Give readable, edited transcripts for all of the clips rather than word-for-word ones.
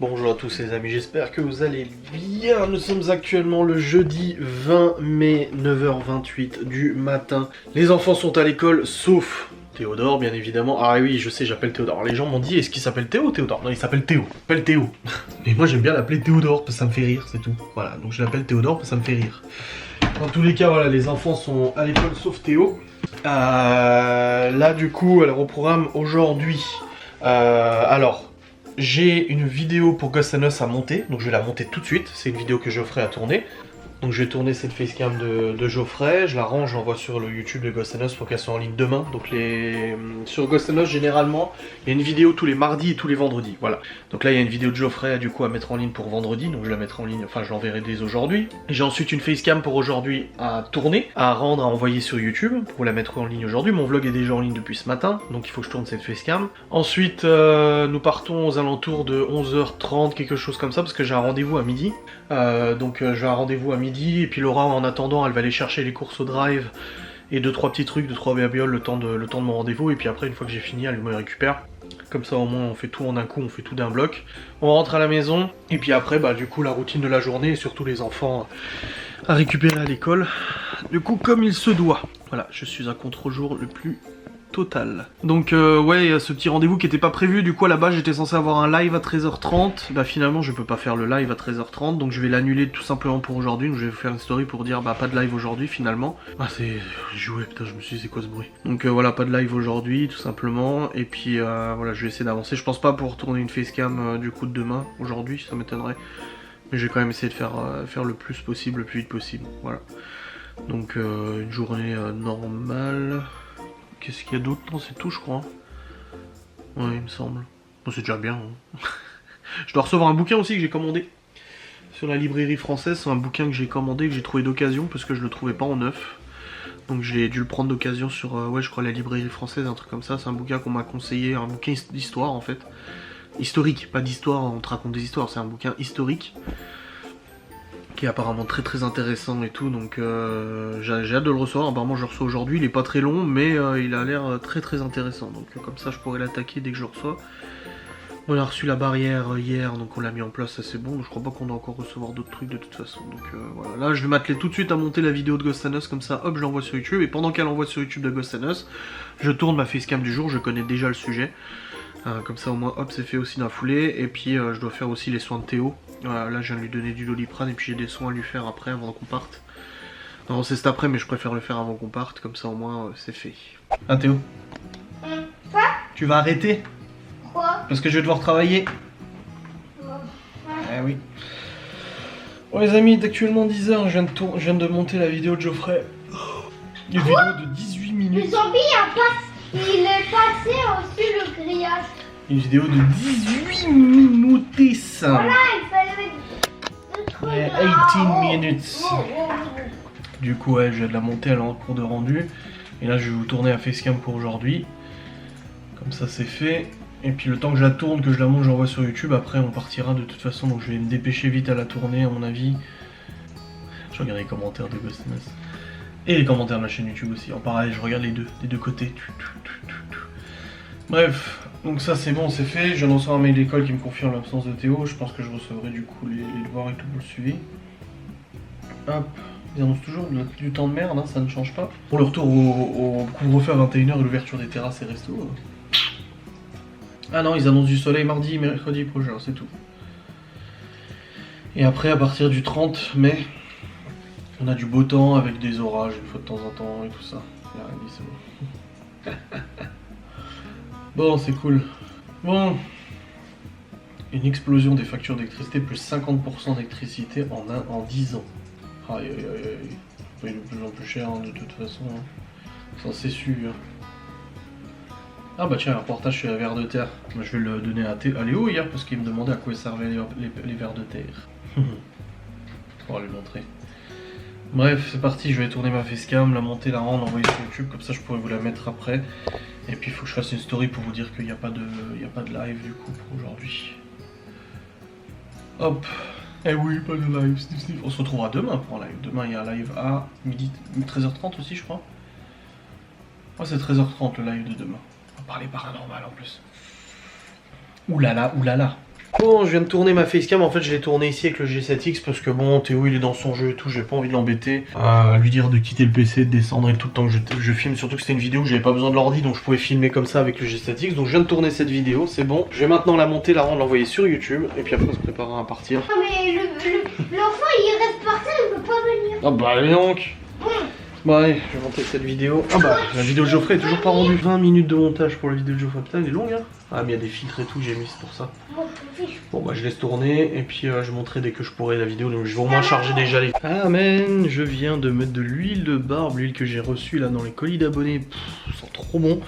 Bonjour à tous les amis, j'espère que vous allez bien. Nous sommes actuellement le jeudi 20 mai, 9h28 du matin. Les enfants sont à l'école, sauf Théodore, bien évidemment. Ah oui, je sais, j'appelle Théodore. Alors, les gens m'ont dit, est-ce qu'il s'appelle Théo ou Théodore? Non, il s'appelle Théo. Il s'appelle Théo. Mais moi, j'aime bien l'appeler Théodore, parce que ça me fait rire, c'est tout. Voilà, donc je l'appelle Théodore, parce que ça me fait rire. Dans tous les cas, voilà, les enfants sont à l'école, sauf Théo. Là, du coup, alors, au programme aujourd'hui, j'ai une vidéo pour Ghost and Us à monter, donc je vais la monter tout de suite. C'est une vidéo que Geoffrey a tournée. Donc je vais tourner cette facecam de Geoffrey, je la range, je l'envoie sur le YouTube de Ghost and Us pour qu'elle soit en ligne demain. Donc sur Ghost and Us, généralement, il y a une vidéo tous les mardis et tous les vendredis, voilà. Donc là, il y a une vidéo de Geoffrey du coup à mettre en ligne pour vendredi, donc je la mettrai en ligne, enfin je l'enverrai dès aujourd'hui. J'ai ensuite une facecam pour aujourd'hui à tourner, à rendre, à envoyer sur YouTube, pour la mettre en ligne aujourd'hui. Mon vlog est déjà en ligne depuis ce matin, donc il faut que je tourne cette facecam. Ensuite, nous partons aux alentours de 11h30, quelque chose comme ça, parce que j'ai un rendez-vous à midi. J'ai un rendez-vous à midi, et puis Laura en attendant elle va aller chercher les courses au drive et 2-3 petits trucs, 2-3 babioles le temps de mon rendez-vous, et puis après une fois que j'ai fini elle me récupère. Comme ça au moins on fait tout en un coup, on fait tout d'un bloc. On rentre à la maison, et puis après du coup la routine de la journée, et surtout les enfants à récupérer à l'école. Du coup comme il se doit. Voilà, je suis à contre-jour le plus total. Donc ouais, ce petit rendez-vous qui était pas prévu, du coup à la base j'étais censé avoir un live à 13h30, bah finalement je peux pas faire le live à 13h30, donc je vais l'annuler tout simplement pour aujourd'hui. Donc je vais vous faire une story pour dire bah pas de live aujourd'hui finalement. Ah c'est... j'ai joué, putain je me suis dit c'est quoi ce bruit. Donc voilà, pas de live aujourd'hui tout simplement, et puis voilà, je vais essayer d'avancer. Je pense pas pour tourner une facecam du coup de demain, aujourd'hui, ça m'étonnerait. Mais je vais quand même essayer de faire le plus possible, le plus vite possible, voilà. Donc une journée normale. Qu'est-ce qu'il y a d'autre? Non, c'est tout, je crois. Ouais, il me semble. Bon, c'est déjà bien. Hein. Je dois recevoir un bouquin aussi que j'ai commandé sur la librairie française. C'est un bouquin que j'ai commandé, que j'ai trouvé d'occasion, parce que je le trouvais pas en neuf. Donc j'ai dû le prendre d'occasion sur, ouais, je crois la librairie française, un truc comme ça. C'est un bouquin qu'on m'a conseillé, un bouquin d'histoire en fait. Historique, pas d'histoire, on te raconte des histoires, c'est un bouquin historique. Qui est apparemment très très intéressant et tout, donc j'ai hâte de le recevoir. Apparemment je le reçois aujourd'hui, il est pas très long, mais il a l'air très très intéressant, donc comme ça je pourrais l'attaquer dès que je le reçois. On a reçu la barrière hier, donc on l'a mis en place, ça c'est bon, donc je crois pas qu'on doit encore recevoir d'autres trucs de toute façon, donc voilà. Là je vais m'atteler tout de suite à monter la vidéo de Ghost and Us, comme ça hop je l'envoie sur YouTube, et pendant qu'elle envoie sur YouTube de Ghost and Us, je tourne ma facecam du jour, je connais déjà le sujet. Comme ça au moins hop c'est fait aussi dans la foulée, et puis je dois faire aussi les soins de Théo. Voilà, là je viens de lui donner du Doliprane, et puis j'ai des soins à lui faire après avant qu'on parte. Non c'est cet après, mais je préfère le faire avant qu'on parte, comme ça au moins c'est fait. Ah Théo, Quoi? tu vas arrêter? Quoi? Parce que je vais devoir travailler. Eh oui. Bon les amis, il est actuellement 10h, je viens de monter la vidéo de Geoffrey. Une vidéo de 18 Le minutes. zombie il est passé au-dessus le grillage. Une vidéo de 18 minutes. Voilà, il fallait mettre le truc Ouais, là. 18 minutes. Du coup ouais, je viens de la monter, elle est en cours de rendu. Et là je vais vous tourner la facecam pour aujourd'hui. Comme ça c'est fait. Et puis le temps que je la tourne, que je la monte, j'envoie sur YouTube. Après on partira de toute façon, donc je vais me dépêcher vite à la tourner à mon avis. Je regarde les commentaires de Ghost and Us. Et les commentaires de la chaîne YouTube aussi. En parallèle je regarde les deux côtés. Bref, donc ça c'est bon, c'est fait. Je viens de recevoir un mail d'école qui me confirme l'absence de Théo. Je pense que je recevrai du coup les devoirs et tout pour le suivi. Hop. Ils annoncent toujours du temps de merde, hein, ça ne change pas. Pour le retour au couvre-feu à 21h et l'ouverture des terrasses et restos. Ah non, ils annoncent du soleil mardi, mercredi prochain, c'est tout. Et après, à partir du 30 mai, on a du beau temps avec des orages une fois de temps en temps et tout ça. Il a rien dit, c'est bon. Bon, c'est cool. Bon. Une explosion des factures d'électricité, plus 50% d'électricité en 10 ans. Aïe aïe aïe aïe. Ça va être de plus en plus cher hein, de toute façon. Hein. Ça c'est sûr. Ah bah tiens, un reportage sur les vers de terre. Moi, je vais le donner à Léo hier parce qu'il me demandait à quoi servaient les vers de terre. On va lui montrer. Bref, c'est parti, je vais tourner ma facecam, la monter, la rendre, l'envoyer sur YouTube, comme ça je pourrai vous la mettre après. Et puis il faut que je fasse une story pour vous dire qu'il n'y a pas de live du coup pour aujourd'hui. Hop. Eh oui, pas de live, sniff sniff. On se retrouvera demain pour un live. Demain il y a un live à midi, 13h30 aussi je crois. Oh c'est 13h30 le live de demain. On va parler paranormal en plus. Oulala, oulala. Bon, je viens de tourner ma facecam, en fait je l'ai tourné ici avec le G7X parce que bon, Théo il est dans son jeu et tout, j'ai pas envie de l'embêter. Lui dire de quitter le PC, de descendre et tout le temps que je filme, surtout que c'était une vidéo que j'avais pas besoin de l'ordi donc je pouvais filmer comme ça avec le G7X. Donc je viens de tourner cette vidéo, c'est bon. Je vais maintenant la monter, la rendre, l'envoyer sur YouTube et puis après on se préparera à partir. Non mais l'enfant il reste par terre, il peut pas venir. Ah bah allez donc. Bon allez, je vais monter cette vidéo. Ah bah, la vidéo de Geoffrey est toujours pas rendue. 20 minutes de montage pour la vidéo de Geoffrey. Putain, elle est longue hein. Ah mais il y a des filtres et tout, j'ai mis, c'est pour ça. Bon bah je laisse tourner et puis je montrerai dès que je pourrai la vidéo. Donc je vais au moins charger déjà les... Amen. Je viens de mettre de l'huile de barbe, l'huile que j'ai reçue là dans les colis d'abonnés. Ça sent trop bon.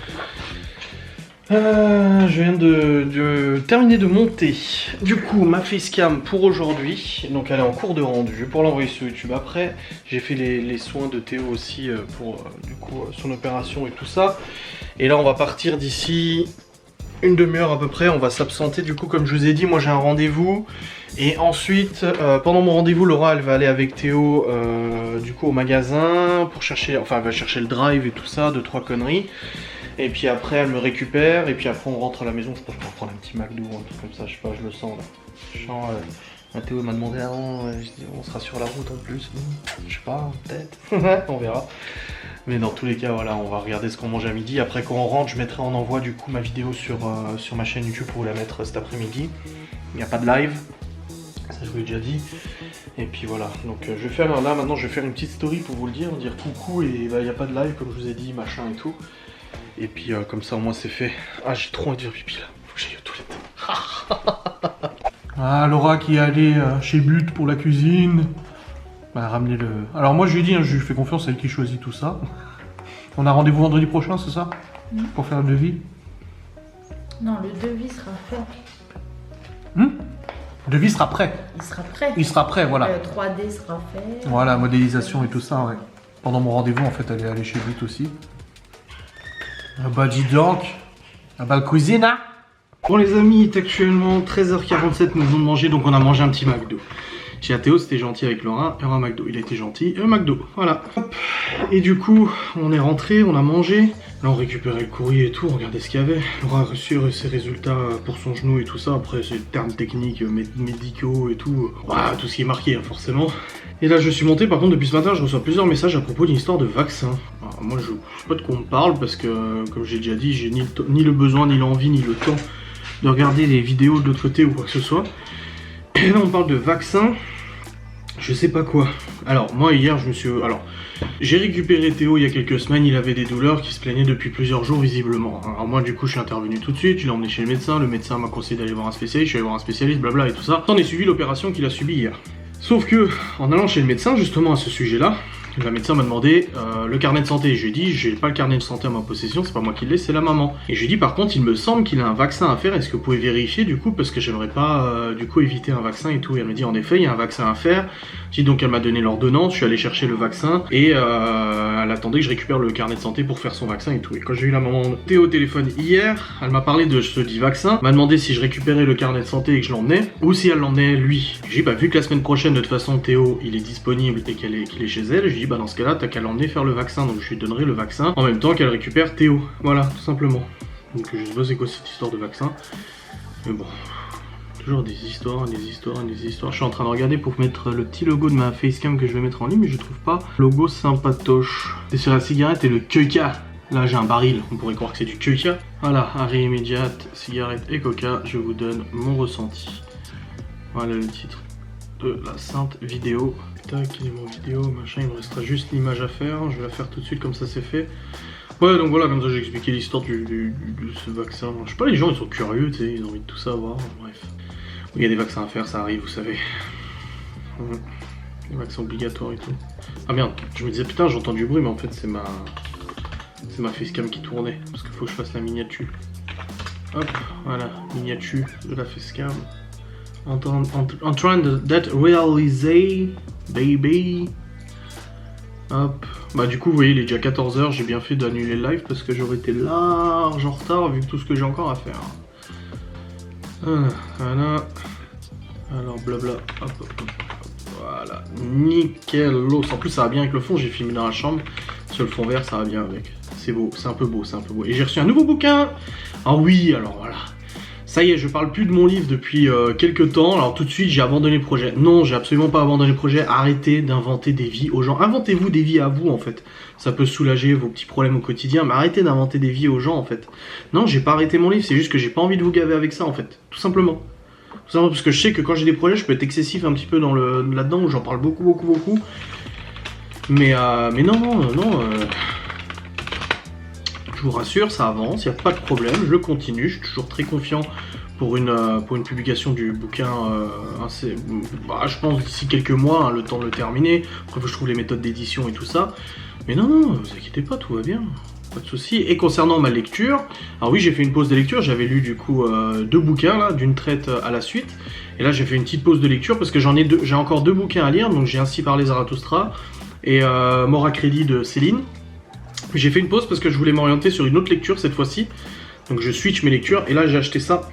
Je viens de terminer de monter du coup ma facecam pour aujourd'hui, donc elle est en cours de rendu pour l'envoyer sur YouTube. Après j'ai fait les soins de Théo aussi pour du coup son opération et tout ça, et là on va partir d'ici une demi-heure à peu près. On va s'absenter du coup, comme je vous ai dit, moi j'ai un rendez-vous et ensuite pendant mon rendez-vous Laura elle va aller avec Théo du coup au magasin pour chercher, enfin elle va chercher le drive et tout ça, 2-3 conneries. Et puis après elle me récupère et puis après on rentre à la maison. Je pense qu'on va prendre un petit McDo ou un truc comme ça, je sais pas, je le sens là. Je sens, Théo m'a demandé avant, je dis, on sera sur la route en plus, je sais pas, peut-être, on verra. Mais dans tous les cas voilà, on va regarder ce qu'on mange à midi. Après quand on rentre je mettrai en envoi du coup ma vidéo sur ma chaîne YouTube pour vous la mettre cet après-midi. Il n'y a pas de live, ça je vous l'ai déjà dit. Et puis voilà, donc je vais faire là maintenant, je vais faire une petite story pour vous le dire coucou et bah il n'y a pas de live comme je vous ai dit, machin et tout. Et puis comme ça au moins c'est fait. Ah j'ai trop envie de faire pipi là, faut que j'aille aux toilettes. Ah Laura qui est allée chez But pour la cuisine. Bah ramener le... Alors moi je lui ai dit, hein, je lui fais confiance, c'est elle qui choisit tout ça. On a rendez-vous vendredi prochain, c'est ça? Pour faire le devis? Non, le devis sera fait. Le devis sera prêt. Il sera prêt. Il sera prêt, voilà. Le 3D sera fait. Voilà, modélisation et tout ça, ouais. Pendant mon rendez-vous en fait elle est allée chez But aussi. Ah bah dis donc, ah bah le cuisine hein. Bon les amis, il est actuellement 13h47, nous venons de manger, donc on a mangé un petit McDo. Chez Théo c'était gentil avec Laura, et un McDo, il a été gentil, et un McDo, voilà. Hop. Et du coup, on est rentré, on a mangé, là on récupérait le courrier et tout, regardez ce qu'il y avait. Laura a reçu ses résultats pour son genou et tout ça, après c'est des termes techniques, médicaux et tout, voilà, tout ce qui est marqué hein, forcément. Et là je suis monté, par contre depuis ce matin je reçois plusieurs messages à propos d'une histoire de vaccin. Alors, moi je sais pas de quoi on me parle parce que comme j'ai déjà dit, j'ai ni le besoin, ni l'envie, ni le temps de regarder les vidéos de l'autre côté ou quoi que ce soit. Et là on parle de vaccin, je sais pas quoi. Alors moi hier je me suis... Alors j'ai récupéré Théo il y a quelques semaines, il avait des douleurs qui se plaignaient depuis plusieurs jours visiblement. Alors moi du coup je suis intervenu tout de suite, je l'ai emmené chez le médecin m'a conseillé d'aller voir un spécialiste, je suis allé voir un spécialiste, blabla et tout ça. On est suivi l'opération qu'il a subie hier. Sauf que, en allant chez le médecin, justement à ce sujet-là, le médecin m'a demandé le carnet de santé. Je lui ai dit, j'ai pas le carnet de santé à ma possession, c'est pas moi qui l'ai, c'est la maman. Et je lui ai dit, par contre, il me semble qu'il a un vaccin à faire, est-ce que vous pouvez vérifier du coup, parce que j'aimerais pas du coup éviter un vaccin et tout. Et elle m'a dit, en effet, il y a un vaccin à faire. J'ai dit, donc elle m'a donné l'ordonnance, je suis allé chercher le vaccin, et elle attendait que je récupère le carnet de santé pour faire son vaccin et tout. Et quand j'ai eu la maman Théo au téléphone hier, elle m'a parlé de ce dit vaccin, m'a demandé si je récupérais le carnet de santé et que je l'emmenais, ou si elle l'emmenait lui. J'ai dit, bah vu que la semaine prochaine, de toute façon, Théo, il est disponible et qu'il est chez elle, j'ai dit, bah dans ce cas-là, t'as qu'à l'emmener faire le vaccin, donc je lui donnerai le vaccin, en même temps qu'elle récupère Théo. Voilà, tout simplement. Donc je sais pas c'est quoi cette histoire de vaccin, mais bon... Toujours des histoires. Je suis en train de regarder pour mettre le petit logo de ma facecam que je vais mettre en ligne, mais je trouve pas. Logo sympatoche. C'est sur la cigarette et le coca. Là j'ai un baril, on pourrait croire que c'est du coca. Voilà, arrêt immédiat, cigarette et coca. Je vous donne mon ressenti. Voilà le titre de la sainte vidéo. Tac, il est mon vidéo, machin, il me restera juste l'image à faire. Je vais la faire tout de suite comme ça c'est fait. Ouais, donc voilà, comme ça j'ai expliqué l'histoire de ce vaccin. Je sais pas, les gens ils sont curieux, tu sais, ils ont envie de tout savoir. Bref. Il y a des vaccins à faire, ça arrive, vous savez. Des vaccins obligatoires et tout. Ah merde, je me disais putain, j'entends du bruit, mais en fait c'est ma facecam qui tournait. Parce qu'il faut que je fasse la miniature. Hop, voilà, miniature de la facecam. En train d'être réalisé, baby. Hop. Bah du coup vous voyez il est déjà 14h, j'ai bien fait d'annuler le live parce que j'aurais été large en retard vu tout ce que j'ai encore à faire. Voilà. Alors blabla. Hop, hop, hop. Voilà. Nickel. En plus ça va bien avec le fond, j'ai filmé dans la chambre. Sur le fond vert ça va bien avec. C'est beau, c'est un peu beau, c'est un peu beau. Et j'ai reçu un nouveau bouquin. Ah oui, alors voilà. Ça y est, je parle plus de mon livre depuis quelques temps, alors tout de suite j'ai abandonné le projet. Non, j'ai absolument pas abandonné le projet, arrêtez d'inventer des vies aux gens. Inventez-vous des vies à vous en fait. Ça peut soulager vos petits problèmes au quotidien, mais arrêtez d'inventer des vies aux gens en fait. Non, j'ai pas arrêté mon livre, c'est juste que j'ai pas envie de vous gaver avec ça en fait, tout simplement. Tout simplement parce que je sais que quand j'ai des projets, je peux être excessif un petit peu dans là-dedans, où j'en parle beaucoup. Mais non. Je vous rassure, ça avance, il n'y a pas de problème, je continue, je suis toujours très confiant pour une publication du bouquin, je pense d'ici quelques mois, hein, le temps de le terminer, après faut que je trouve les méthodes d'édition et tout ça. Mais non, vous inquiétez pas, tout va bien, pas de soucis. Et concernant ma lecture, alors oui, j'ai fait une pause de lecture, j'avais lu du coup 2 bouquins là, d'une traite à la suite, et là j'ai fait une petite pause de lecture parce que j'ai encore 2 bouquins à lire, donc j'ai Ainsi parlait Zarathustra et Mort à crédit de Céline. J'ai fait une pause parce que je voulais m'orienter sur une autre lecture cette fois-ci. Donc je switch mes lectures et là j'ai acheté ça.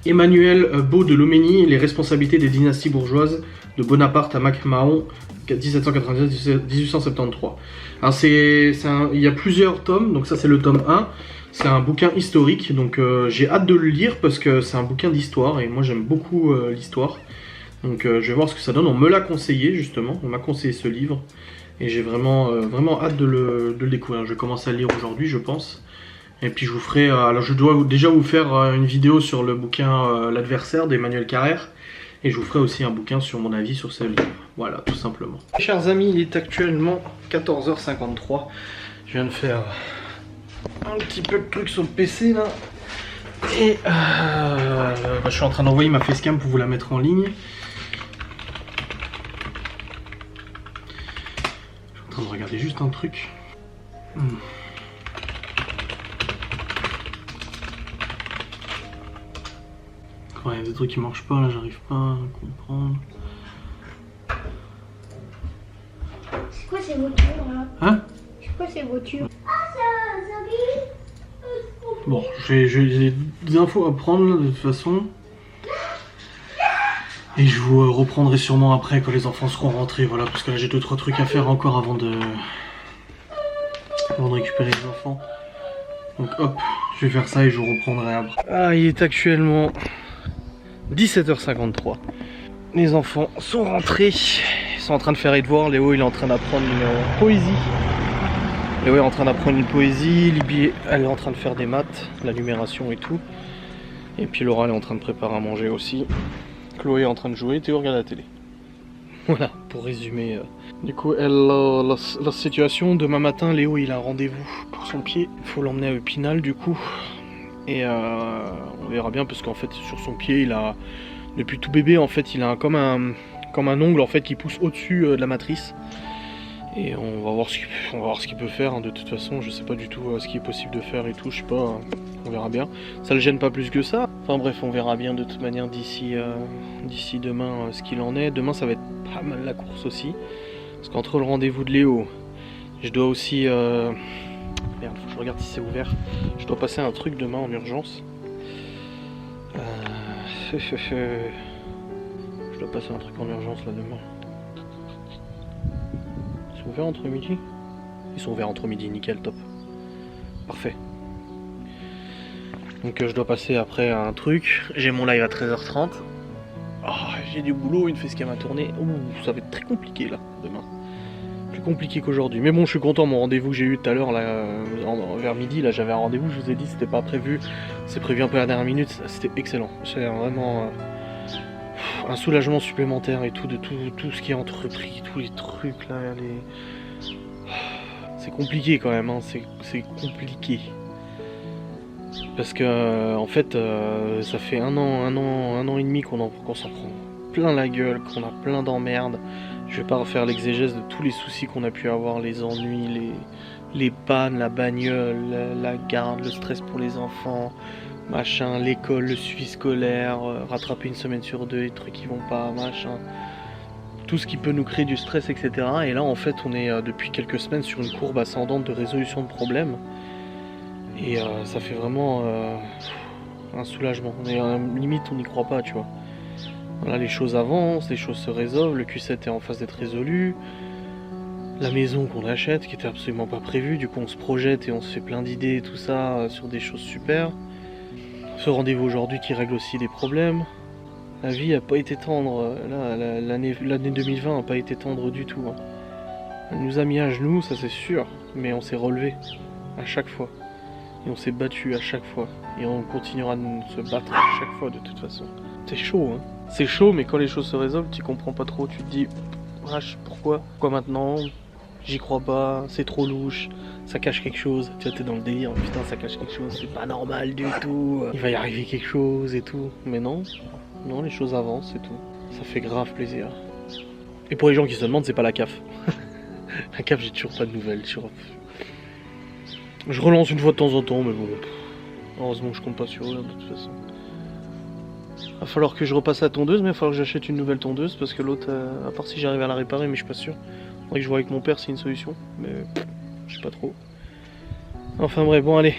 Emmanuel Beau de Loménie, Les responsabilités des dynasties bourgeoises de Bonaparte à MacMahon 1799-1873. Alors il y a plusieurs tomes, donc ça c'est le tome 1. C'est un bouquin historique, donc j'ai hâte de le lire parce que c'est un bouquin d'histoire et moi j'aime beaucoup l'histoire. Donc je vais voir ce que ça donne. On me l'a conseillé justement, on m'a conseillé ce livre. Et j'ai vraiment hâte de le découvrir. Je vais commencer à le lire aujourd'hui, je pense. Et puis je vous ferai... alors je dois déjà vous faire une vidéo sur le bouquin L'Adversaire d'Emmanuel Carrère. Et je vous ferai aussi un bouquin sur mon avis sur ce livre. Voilà, tout simplement. Chers amis, il est actuellement 14h53. Je viens de faire un petit peu de trucs sur le PC là. Et je suis en train d'envoyer ma facecam pour vous la mettre en ligne. Je vais regarder juste un truc. Quand il y a des trucs qui marchent pas, là j'arrive pas à comprendre. C'est quoi ces voitures là? Hein? C'est quoi ces voitures? Bon, j'ai des infos à prendre là, de toute façon. Et je vous reprendrai sûrement après quand les enfants seront rentrés, voilà, parce que là j'ai 2-3 trucs à faire encore avant de récupérer les enfants. Donc hop, je vais faire ça et je vous reprendrai après. Ah, il est actuellement 17h53. Les enfants sont rentrés, ils sont en train de faire les devoirs. Léo il est en train d'apprendre une poésie. Léo est en train d'apprendre une poésie, Libye elle est en train de faire des maths, la numération et tout. Et puis Laura elle est en train de préparer à manger aussi. Chloé est en train de jouer, Théo regarde la télé. Voilà, pour résumer. Du coup, la situation, demain matin, Léo il a un rendez-vous pour son pied. Il faut l'emmener à Épinal du coup. Et on verra bien parce qu'en fait sur son pied, il a, depuis tout bébé en fait, il a comme un ongle en fait qui pousse au-dessus de la matrice. Et on va voir ce qu'il peut faire, hein. De toute façon, je sais pas du tout ce qui est possible de faire et tout, je sais pas, on verra bien. Ça le gêne pas plus que ça. Enfin bref, on verra bien de toute manière d'ici demain ce qu'il en est. Demain ça va être pas mal la course aussi. Parce qu'entre le rendez-vous de Léo, je dois aussi... Merde, faut que je regarde si c'est ouvert. Je dois passer un truc demain en urgence. Je dois passer un truc en urgence là demain. Ils sont ouverts entre midi? Ils sont ouverts entre midi, nickel, top. Parfait. Donc je dois passer après un truc. J'ai mon live à 13h30. Oh, j'ai du boulot, une facecam à tourner. Ouh, ça va être très compliqué là, demain. Plus compliqué qu'aujourd'hui. Mais bon, je suis content, mon rendez-vous que j'ai eu tout à l'heure, là, vers midi, là j'avais un rendez-vous, je vous ai dit, c'était pas prévu. C'est prévu un peu à la dernière minute, c'était excellent. C'est vraiment un soulagement supplémentaire et tout, de tout ce qui est entrepris, tous les trucs là, c'est compliqué quand même, hein, c'est compliqué. Parce que en fait ça fait un an et demi qu'on s'en prend plein la gueule, qu'on a plein d'emmerdes. Je vais pas refaire l'exégèse de tous les soucis qu'on a pu avoir, les ennuis, les pannes, la bagnole, la garde, le stress pour les enfants, machin, l'école, le suivi scolaire, rattraper une semaine sur 2, les trucs qui vont pas, machin. Tout ce qui peut nous créer du stress, etc. Et là en fait on est depuis quelques semaines sur une courbe ascendante de résolution de problèmes. Et ça fait vraiment un soulagement. Mais limite on n'y croit pas, tu vois. Voilà, les choses avancent, les choses se résolvent, le Q7 est en phase d'être résolu. La maison qu'on achète, qui était absolument pas prévue, du coup on se projette et on se fait plein d'idées et tout ça sur des choses super. Ce rendez-vous aujourd'hui qui règle aussi des problèmes. La vie a pas été tendre, là, l'année 2020 n'a pas été tendre du tout. Hein. Elle nous a mis à genoux, ça c'est sûr, mais on s'est relevé à chaque fois. Et on s'est battu à chaque fois. Et on continuera de se battre à chaque fois de toute façon. C'est chaud, hein. C'est chaud, mais quand les choses se résolvent, tu comprends pas trop. Tu te dis, wesh, pourquoi maintenant? J'y crois pas, c'est trop louche, ça cache quelque chose. Tu vois, t'es dans le délire, putain, ça cache quelque chose, c'est pas normal du tout. Il va y arriver quelque chose et tout. Mais non, non, les choses avancent et tout. Ça fait grave plaisir. Et pour les gens qui se demandent, c'est pas la CAF. La CAF, j'ai toujours pas de nouvelles. Je relance une fois de temps en temps, mais bon. Heureusement que je compte pas sur eux, de toute façon. Va falloir que je repasse la tondeuse, mais il va falloir que j'achète une nouvelle tondeuse, parce que l'autre, à part si j'arrive à la réparer, mais je suis pas sûr. Faudrait que je vois avec mon père, c'est une solution, mais je sais pas trop. Enfin bref, bon allez.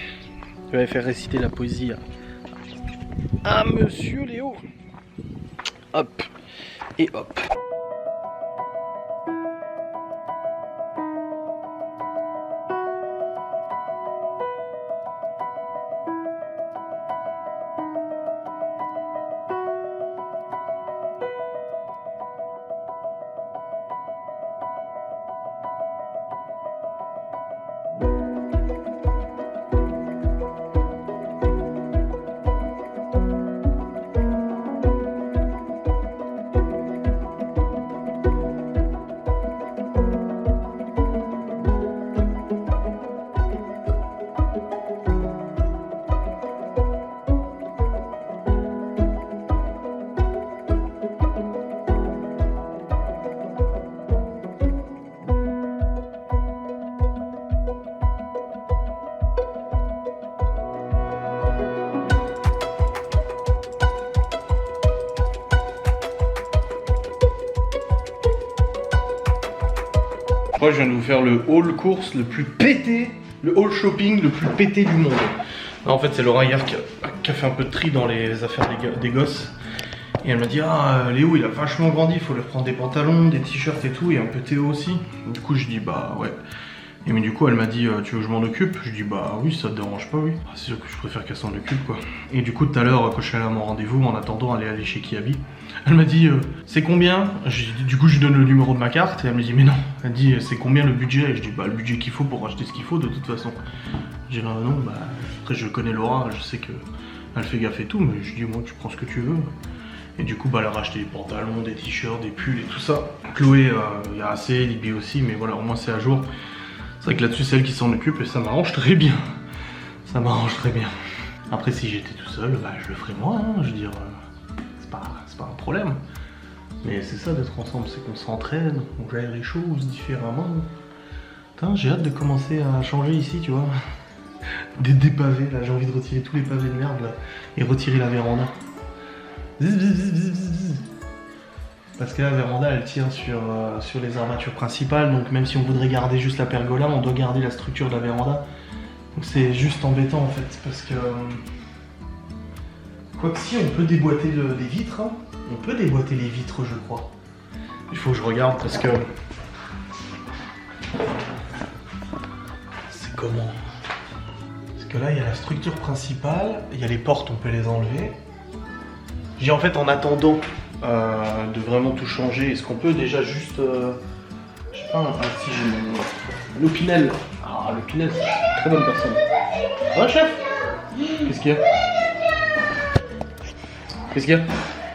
Je vais faire réciter la poésie à Monsieur Léo. Hop. Et hop. Moi, je viens de vous faire le haul course le plus pété, le haul shopping le plus pété du monde. En fait, c'est Laura hier qui a fait un peu de tri dans les affaires des gosses. Et elle m'a dit, ah, Léo, il a vachement grandi, il faut lui reprendre des pantalons, des t-shirts et tout, et un peu Théo aussi. Du coup, je dis, bah ouais. Et mais du coup, elle m'a dit, tu veux que je m'en occupe? Je dis, bah oui, ça te dérange pas, oui. C'est sûr que je préfère qu'elle s'en occupe, quoi. Et du coup, tout à l'heure, quand je suis allé à mon rendez-vous, en attendant, elle est allée chez Kiabi. Elle m'a dit, c'est combien? Du coup, je lui donne le numéro de ma carte, et elle me dit, mais non. Elle dit, c'est combien le budget? Et je dis, bah le budget qu'il faut pour acheter ce qu'il faut, de toute façon. Je dis, non, bah, après, je connais Laura, je sais qu'elle fait gaffe et tout, mais je dis, moi, tu prends ce que tu veux. Et du coup, bah, elle a racheté des pantalons, des t-shirts, des pulls et tout ça. Chloé, il y a assez, Libby aussi, mais voilà, au moins c'est à jour. C'est vrai que là-dessus, c'est elle qui s'en occupe et ça m'arrange très bien. Ça m'arrange très bien. Après, si j'étais tout seul, bah, je le ferais moi, hein, je veux dire, c'est pas un problème. Mais c'est ça d'être ensemble, c'est qu'on s'entraîne, on gère les choses différemment. Putain, j'ai hâte de commencer à changer ici, tu vois. Des pavés, là, j'ai envie de retirer tous les pavés de merde, là, et retirer la véranda. Parce que la véranda elle tient sur les armatures principales, donc même si on voudrait garder juste la pergola, on doit garder la structure de la véranda. Donc c'est juste embêtant en fait, parce que... Quoique si on peut déboîter les vitres, hein. On peut déboîter les vitres je crois. Il faut que je regarde parce que... C'est comment? Parce que là il y a la structure principale, il y a les portes, on peut les enlever. J'ai en fait en attendant de vraiment tout changer, est-ce qu'on peut déjà juste, je sais pas, si j'ai l'Opinel. Ah l'Opinel c'est une très bonne personne. Ouais chef. Qu'est-ce qu'il y a? Qu'est-ce qu'il y a?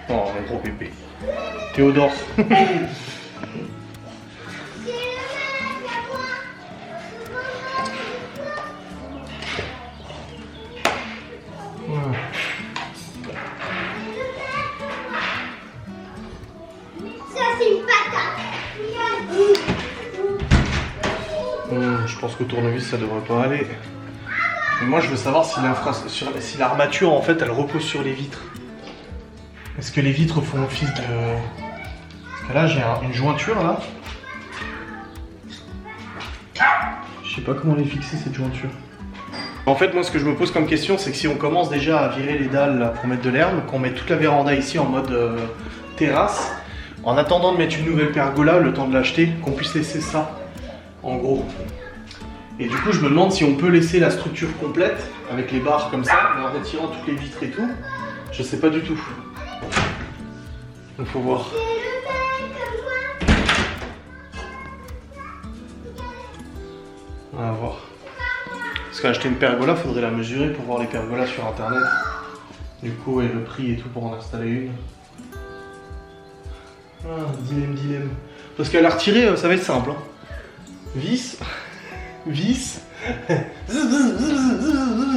Oh un gros bébé. Théodore. Je pense qu'au tournevis ça devrait pas aller. Mais moi je veux savoir si l'armature en fait elle repose sur les vitres. Est-ce que les vitres font office de... Parce que là j'ai une jointure là. Je sais pas comment les fixer cette jointure. En fait moi ce que je me pose comme question c'est que si on commence déjà à virer les dalles là, pour mettre de l'herbe, qu'on mette toute la véranda ici en mode terrasse, en attendant de mettre une nouvelle pergola, le temps de l'acheter, qu'on puisse laisser ça en gros. Et du coup, je me demande si on peut laisser la structure complète avec les barres comme ça, mais en retirant toutes les vitres et tout. Je sais pas du tout. Donc faut voir. On va voir. Parce qu'acheter une pergola, faudrait la mesurer pour voir les pergolas sur internet. Du coup, et le prix et tout pour en installer une. Ah, dilemme. Parce qu'à la retirer, ça va être simple. Hein. Vis.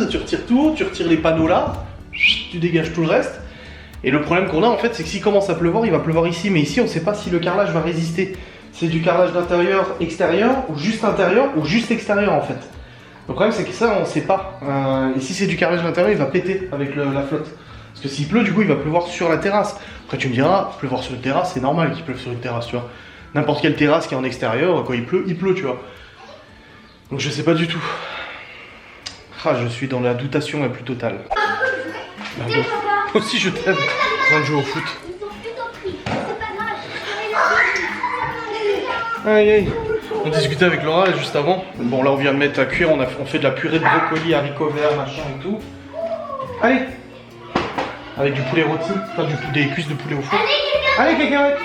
Tu retires tout, tu retires les panneaux là, tu dégages tout le reste. Et le problème qu'on a en fait, c'est que s'il commence à pleuvoir, il va pleuvoir ici. Mais ici, on ne sait pas si le carrelage va résister. C'est du carrelage d'intérieur, extérieur, ou juste intérieur, ou juste extérieur en fait. Le problème, c'est que ça, on ne sait pas. Et si c'est du carrelage d'intérieur, il va péter avec la flotte. Parce que s'il pleut, du coup, il va pleuvoir sur la terrasse. Après, tu me diras, pleuvoir sur une terrasse, c'est normal qu'il pleuve sur une terrasse, tu vois. N'importe quelle terrasse qui est en extérieur, quand il pleut, tu vois. Donc je sais pas du tout. Ah, je suis dans la doutation la plus totale. Ah, bon. Moi aussi, je t'aime. En train de jouer au foot. Aïe aïe. On discutait avec Laura juste avant. Bon, là, on vient de mettre à cuire. On fait de la purée de brocoli, haricots verts, machin et tout. Allez. Avec du poulet rôti, enfin des cuisses de poulet au four. Allez, cacahuète.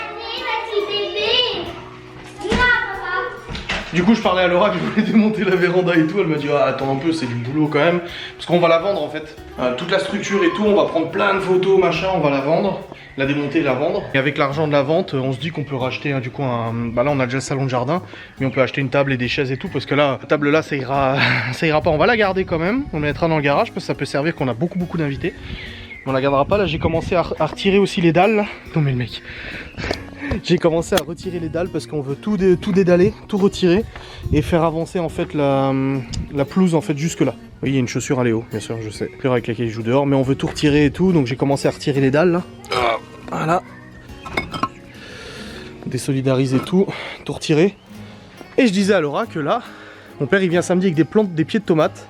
Du coup, je parlais à Laura que je voulais démonter la véranda et tout. Elle m'a dit, ah, attends un peu, c'est du boulot quand même. Parce qu'on va la vendre en fait. Toute la structure et tout, on va prendre plein de photos, machin, on va la vendre. La démonter et la vendre. Et avec l'argent de la vente, on se dit qu'on peut racheter du coup un... Bah là, on a déjà le salon de jardin. Mais on peut acheter une table et des chaises et tout. Parce que là, la table là, ça ira pas. On va la garder quand même. On la mettra dans le garage parce que ça peut servir qu'on a beaucoup d'invités. On la gardera pas. Là, j'ai commencé à retirer aussi les dalles. Là. Non mais le mec... J'ai commencé à retirer les dalles parce qu'on veut tout dédaler, tout retirer et faire avancer en fait la pelouse en fait jusque là. Oui, il y a une chaussure à Léo, bien sûr, je sais, avec laquelle il joue dehors, mais on veut tout retirer et tout, donc j'ai commencé à retirer les dalles là. Voilà. Désolidariser tout retirer. Et je disais à Laura que là, mon père il vient samedi avec des plantes, des pieds de tomates.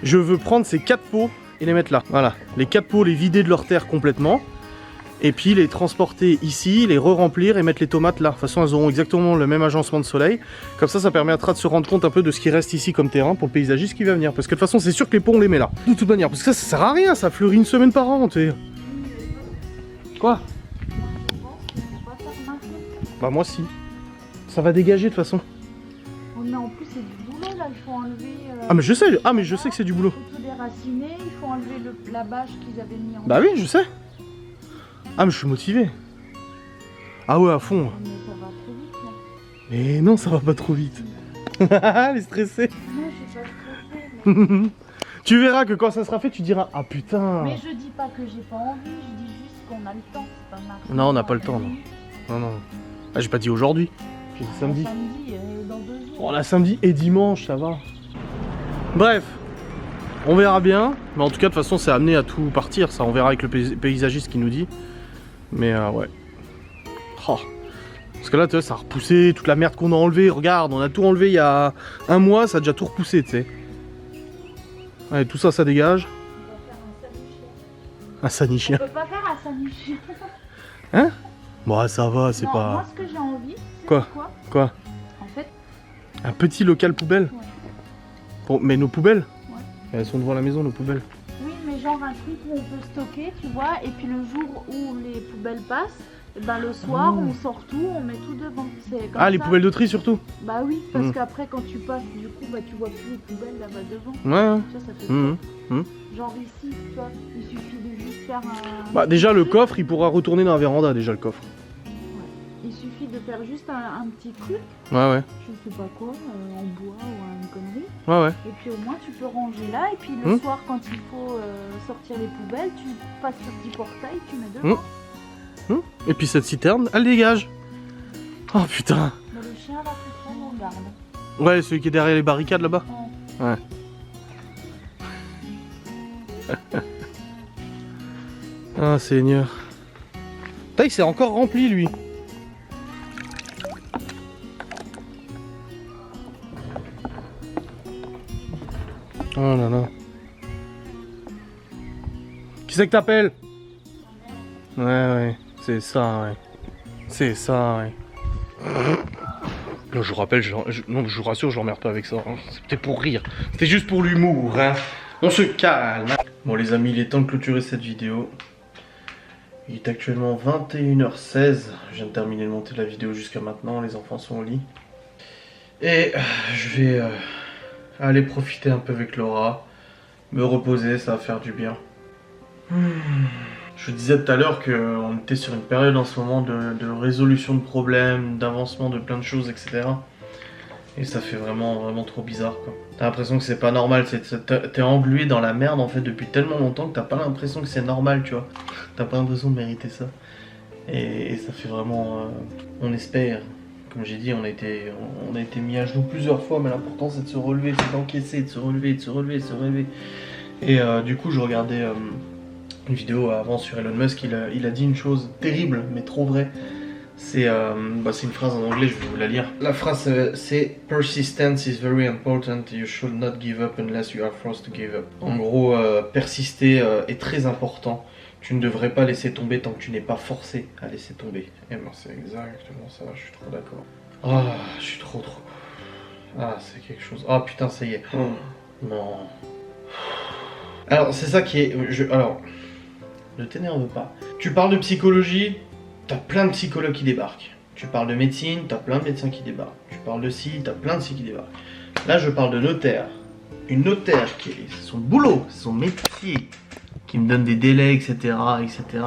Je veux prendre ces 4 pots et les mettre là. Voilà, les 4 pots, les vider de leur terre complètement. Et puis les transporter ici, les re-remplir et mettre les tomates là. De toute façon, elles auront exactement le même agencement de soleil. Comme ça, ça permettra de se rendre compte un peu de ce qui reste ici comme terrain pour le paysagiste qui va venir. Parce que de toute façon, c'est sûr que les pots, on les met là. De toute manière, parce que ça sert à rien, ça fleurit une semaine par an, tu sais. Quoi? Bah moi si. Ça va dégager de toute façon. Oh, mais en plus, c'est du boulot là, il faut enlever... Ah mais je sais que c'est du boulot. Il faut tout déraciner, il faut enlever la bâche qu'ils avaient mis en... Bah oui, je sais. Ah mais je suis motivé. Ah ouais, à fond. Mais ça va trop vite là. Mais non, ça va pas trop vite. Elle est stressée. Non, je suis pas stressée. Mais... Tu verras que quand ça sera fait, tu diras ah putain. Mais je dis pas que j'ai pas envie, je dis juste qu'on a le temps. C'est pas marrant. Non, on n'a pas le temps. Non. Ah, j'ai pas dit aujourd'hui. J'ai dit samedi. Samedi, dans 2 jours. On a samedi et dimanche, ça va. Bref. On verra bien. Mais en tout cas, de toute façon, c'est amené à tout partir. Ça, on verra avec le paysagiste qui nous dit. Mais ouais. Oh. Parce que là, tu vois, ça a repoussé toute la merde qu'on a enlevée. Regarde, on a tout enlevé il y a 1 mois, ça a déjà tout repoussé, tu sais. Allez, tout ça, ça dégage. Un sanichien. On peut pas faire un sanichien. Hein? Bon, ça va, c'est non, pas... Moi, ce que j'ai envie, c'est Quoi? En fait... Un petit local poubelle? Ouais. Bon, mais nos poubelles? Ouais. Elles sont devant la maison, nos poubelles. Oui, mais genre un truc où on peut stocker, tu vois, et puis le jour où les poubelles passent, et ben le soir, on sort tout, on met tout devant. Comme Ah, les poubelles de tri surtout? Bah oui, parce qu'après, quand tu passes, du coup, bah tu vois plus les poubelles là-bas devant. Ouais. Ça fait top. Genre ici, tu vois, il suffit de juste faire un... Bah déjà, le coffre, il pourra retourner dans la véranda, déjà, le coffre. Il suffit de faire juste un petit truc, Ouais. je sais pas quoi, en bois ou une connerie. Ouais. Et puis au moins tu peux ranger là, et puis le soir quand il faut sortir les poubelles, tu passes sur le petit portail, tu mets dedans. Et puis cette citerne, elle dégage. Oh putain. Mais le chien là, faut prendre en garde. Ouais, celui qui est derrière les barricades là-bas. Ouais. Ah Seigneur. Putain, il s'est encore rempli lui. Oh là là. Qui c'est que t'appelles? Ouais, c'est ça, ouais. C'est ça, ouais. Non, je vous rappelle, non, je vous rassure, je l'emmerde pas avec ça. Hein. C'était pour rire. C'était juste pour l'humour. Hein. On se calme. Bon, les amis, il est temps de clôturer cette vidéo. Il est actuellement 21h16. Je viens de terminer de monter la vidéo jusqu'à maintenant. Les enfants sont au lit. Et je vais aller profiter un peu avec Laura. Me reposer, ça va faire du bien. Je disais tout à l'heure qu'on était sur une période en ce moment de résolution de problèmes, d'avancement de plein de choses, etc. Et ça fait vraiment trop bizarre, quoi. T'as l'impression que c'est pas normal, t'es englué dans la merde en fait depuis tellement longtemps que t'as pas l'impression que c'est normal, tu vois. T'as pas l'impression de mériter ça. Et ça fait vraiment... on espère. Comme j'ai dit, on a été mis à genoux plusieurs fois, mais l'important c'est de se relever, c'est d'encaisser, de se relever, de se relever, de se relever. Et du coup, je regardais une vidéo avant sur Elon Musk, il a dit une chose terrible, mais trop vraie. C'est une phrase en anglais, je vais vous la lire. La phrase c'est « Persistence is very important, you should not give up unless you are forced to give up ». En gros, persister est très important. Tu ne devrais pas laisser tomber tant que tu n'es pas forcé à laisser tomber. Et moi c'est exactement ça, je suis trop d'accord. Ah, je suis trop... Ah, c'est quelque chose... Ah putain, ça y est. Non. Alors, c'est ça qui est... Alors, ne t'énerve pas. Tu parles de psychologie, t'as plein de psychologues qui débarquent. Tu parles de médecine, t'as plein de médecins qui débarquent. Tu parles de ci, t'as plein de ci qui débarquent. Là, je parle de notaire. Une notaire qui est son boulot, son métier, qui me donne des délais, etc.,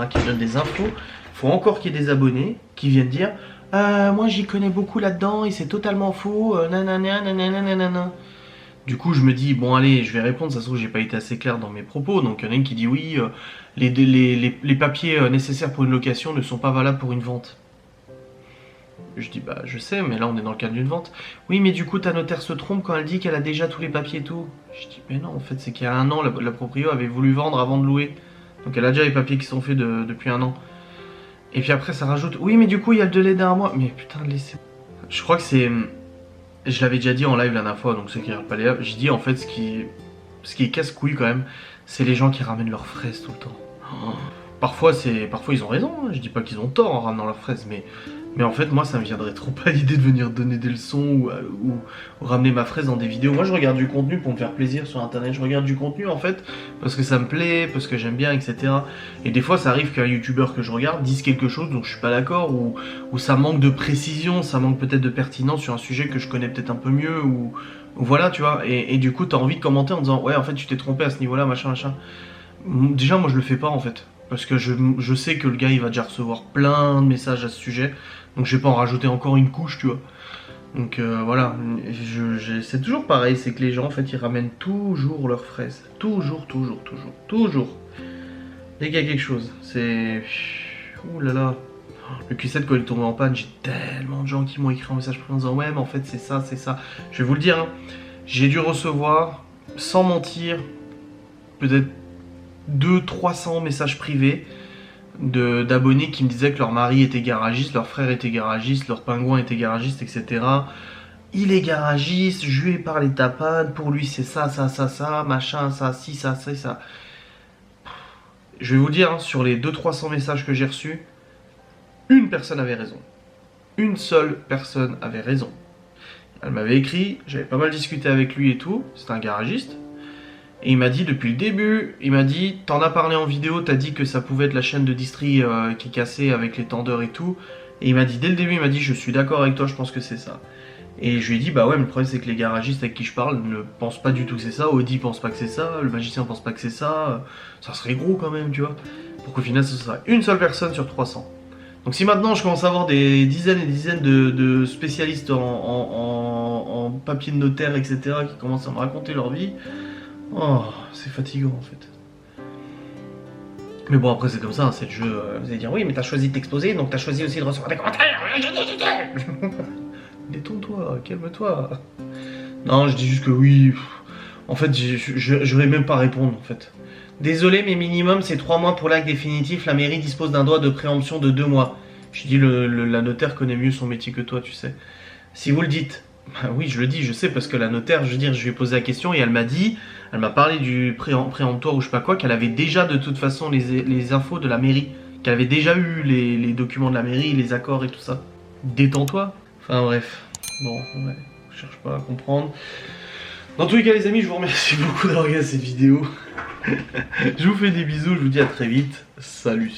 qui me donne des infos. Il faut encore qu'il y ait des abonnés qui viennent dire moi j'y connais beaucoup là-dedans et c'est totalement faux, nanana. Du coup je me dis bon allez je vais répondre, ça se trouve j'ai pas été assez clair dans mes propos. Donc il y en a une qui dit oui les papiers nécessaires pour une location ne sont pas valables pour une vente. Je dis bah je sais mais là on est dans le cadre d'une vente. Oui mais du coup ta notaire se trompe quand elle dit qu'elle a déjà tous les papiers et tout. Je dis mais non en fait c'est qu'il y a un an la proprio avait voulu vendre avant de louer. Donc elle a déjà les papiers qui sont faits depuis un an. Et puis après ça rajoute oui mais du coup il y a le délai d'un mois. Mais putain laissez. Je crois que c'est... Je l'avais déjà dit en live la dernière fois, donc ceux qui regardent pas les lives, j'ai dit en fait ce qui est casse-couille quand même, c'est les gens qui ramènent leurs fraises tout le temps. Oh. Parfois ils ont raison, hein. Je dis pas qu'ils ont tort en ramenant leurs fraises, mais en fait moi ça me viendrait trop pas l'idée de venir donner des leçons ou ramener ma fraise dans des vidéos. Moi je regarde du contenu pour me faire plaisir sur internet, je regarde du contenu en fait parce que ça me plaît, parce que j'aime bien, etc. Et des fois ça arrive qu'un youtubeur que je regarde dise quelque chose dont je suis pas d'accord ou ça manque de précision, ça manque peut-être de pertinence sur un sujet que je connais peut-être un peu mieux ou voilà tu vois. Et du coup t'as envie de commenter en disant ouais en fait tu t'es trompé à ce niveau là machin. Déjà moi je le fais pas en fait. Parce que je sais que le gars il va déjà recevoir plein de messages à ce sujet. Donc je vais pas en rajouter encore une couche tu vois. Donc voilà, c'est toujours pareil, c'est que les gens en fait ils ramènent toujours leurs fraises. Toujours. Dès qu'il y a quelque chose, c'est... Ouh là là. Le Q7 quand il est tombé en panne, j'ai tellement de gens qui m'ont écrit un message privé en disant ouais mais en fait c'est ça. Je vais vous le dire, hein, j'ai dû recevoir, sans mentir, peut-être 200-300 messages privés d'abonnés qui me disaient que leur mari était garagiste, leur frère était garagiste, leur pingouin était garagiste, etc. Il est garagiste, je lui ai parlé tapade, pour lui c'est ça, machin, ça. Je vais vous dire, hein, sur les 200-300 messages que j'ai reçus, une personne avait raison. Une seule personne avait raison. Elle m'avait écrit, j'avais pas mal discuté avec lui et tout, c'est un garagiste. Et il m'a dit depuis le début, il m'a dit, t'en as parlé en vidéo, t'as dit que ça pouvait être la chaîne de distri qui est cassée avec les tendeurs et tout. Et il m'a dit dès le début, il m'a dit je suis d'accord avec toi, je pense que c'est ça. Et je lui ai dit bah ouais mais le problème c'est que les garagistes avec qui je parle ne pensent pas du tout que c'est ça, Audi pense pas que c'est ça, le magicien pense pas que c'est ça, ça serait gros quand même tu vois. Pour qu'au final ce soit une seule personne sur 300. Donc si maintenant je commence à avoir des dizaines et des dizaines de spécialistes en papier de notaire etc qui commencent à me raconter leur vie, oh, c'est fatigant en fait. Mais bon après c'est comme ça, c'est le jeu, vous allez dire oui mais t'as choisi de t'exposer donc t'as choisi aussi de recevoir des commentaires. Détends-toi, calme-toi. Non je dis juste que oui, en fait je vais même pas répondre en fait. Désolé mais minimum c'est 3 mois pour l'acte définitif, la mairie dispose d'un droit de préemption de 2 mois. Je dis la notaire connaît mieux son métier que toi tu sais. Si vous le dites. Bah oui, je le dis, je sais, parce que la notaire, je veux dire, je lui ai posé la question et elle m'a dit, elle m'a parlé du préemptoire ou je sais pas quoi, qu'elle avait déjà de toute façon les infos de la mairie, qu'elle avait déjà eu les documents de la mairie, les accords et tout ça. Détends-toi. Enfin bref. Bon, ouais, je cherche pas à comprendre. Dans tous les cas les amis, je vous remercie beaucoup d'avoir regardé cette vidéo. Je vous fais des bisous, je vous dis à très vite. Salut.